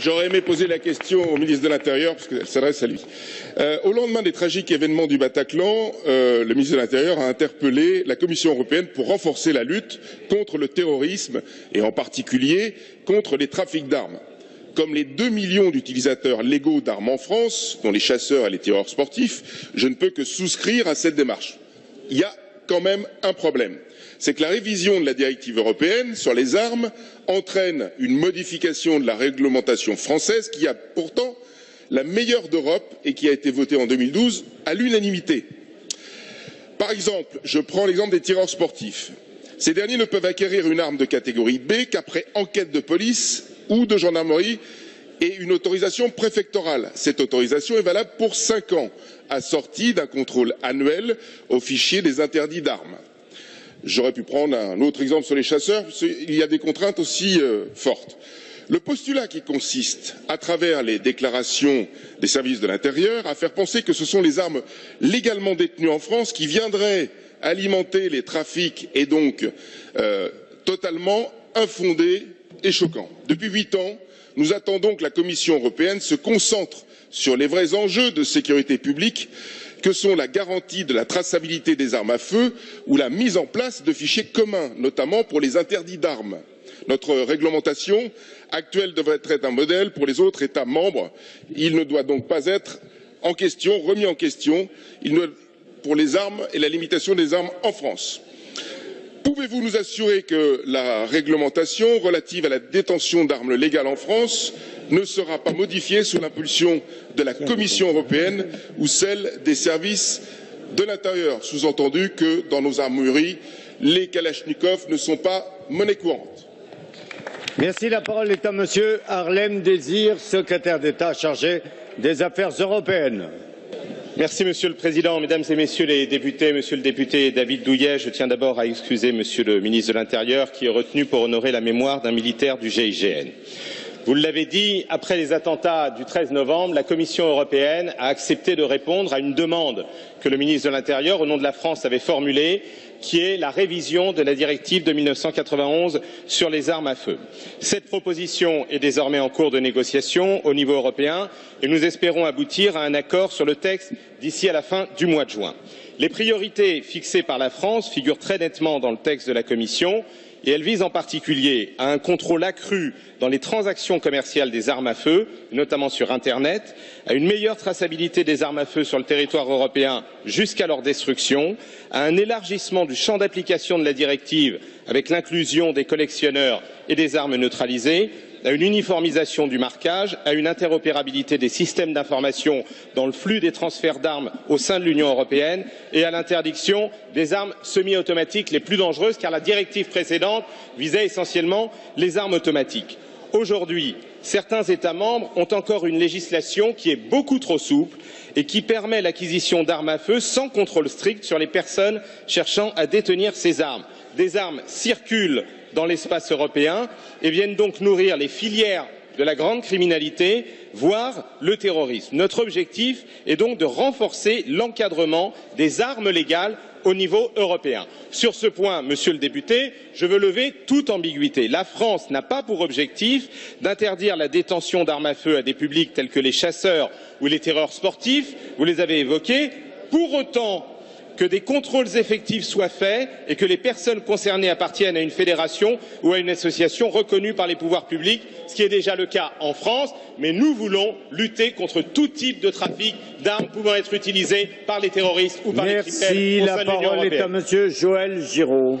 J'aurais aimé poser la question au ministre de l'Intérieur, parce qu'elle s'adresse à lui. Au lendemain des tragiques événements du Bataclan, le ministre de l'Intérieur a interpellé la Commission européenne pour renforcer la lutte contre le terrorisme et en particulier contre les trafics d'armes. Comme les 2 millions d'utilisateurs légaux d'armes en France, dont les chasseurs et les tireurs sportifs, je ne peux que souscrire à cette démarche. Il y a quand même un problème. C'est que la révision de la directive européenne sur les armes entraîne une modification de la réglementation française qui a pourtant la meilleure d'Europe et qui a été votée en 2012 à l'unanimité. Par exemple, je prends l'exemple des tireurs sportifs. Ces derniers ne peuvent acquérir une arme de catégorie B qu'après enquête de police ou de gendarmerie et une autorisation préfectorale. Cette autorisation est valable pour 5 ans, assortie d'un contrôle annuel au fichier des interdits d'armes. J'aurais pu prendre un autre exemple sur les chasseurs, il y a des contraintes aussi fortes. Le postulat qui consiste, à travers les déclarations des services de l'intérieur, à faire penser que ce sont les armes légalement détenues en France qui viendraient alimenter les trafics est donc totalement infondé et choquant. Depuis 8 ans, nous attendons que la Commission européenne se concentre sur les vrais enjeux de sécurité publique que sont la garantie de la traçabilité des armes à feu ou la mise en place de fichiers communs, notamment pour les interdits d'armes. Notre réglementation actuelle devrait être un modèle pour les autres États membres. Il ne doit donc pas être remis en question pour les armes et la limitation des armes en France. Pouvez-vous nous assurer que la réglementation relative à la détention d'armes légales en France ne sera pas modifiée sous l'impulsion de la Commission européenne ou celle des services de l'intérieur? Sous-entendu que dans nos armureries, les Kalachnikov ne sont pas monnaie courante. Merci. La parole est à Monsieur Harlem Désir, secrétaire d'État chargé des Affaires européennes. Merci Monsieur le Président, Mesdames et Messieurs les députés, Monsieur le député David Douillet, je tiens d'abord à excuser Monsieur le ministre de l'Intérieur qui est retenu pour honorer la mémoire d'un militaire du GIGN. Vous l'avez dit, après les attentats du 13 novembre, la Commission européenne a accepté de répondre à une demande que le ministre de l'Intérieur, au nom de la France, avait formulée, qui est la révision de la directive de 1991 sur les armes à feu. Cette proposition est désormais en cours de négociation au niveau européen et nous espérons aboutir à un accord sur le texte d'ici à la fin du mois de juin. Les priorités fixées par la France figurent très nettement dans le texte de la Commission et elles visent en particulier à un contrôle accru dans les transactions commerciales des armes à feu, notamment sur Internet, à une meilleure traçabilité des armes à feu sur le territoire européen jusqu'à leur destruction, à un élargissement du champ d'application de la directive avec l'inclusion des collectionneurs et des armes neutralisées, à une uniformisation du marquage, à une interopérabilité des systèmes d'information dans le flux des transferts d'armes au sein de l'Union européenne et à l'interdiction des armes semi-automatiques les plus dangereuses, car la directive précédente visait essentiellement les armes automatiques. Aujourd'hui, certains États membres ont encore une législation qui est beaucoup trop souple et qui permet l'acquisition d'armes à feu sans contrôle strict sur les personnes cherchant à détenir ces armes. Des armes circulent dans l'espace européen et viennent donc nourrir les filières de la grande criminalité, voire le terrorisme. Notre objectif est donc de renforcer l'encadrement des armes légales au niveau européen. Sur ce point, Monsieur le député, je veux lever toute ambiguïté. La France n'a pas pour objectif d'interdire la détention d'armes à feu à des publics tels que les chasseurs ou les tireurs sportifs, vous les avez évoqués, pour autant que des contrôles effectifs soient faits et que les personnes concernées appartiennent à une fédération ou à une association reconnue par les pouvoirs publics, ce qui est déjà le cas en France, mais nous voulons lutter contre tout type de trafic d'armes pouvant être utilisées par les terroristes ou par les criminels au sein de l'Union européenne. La parole est à Monsieur Joël Giraud.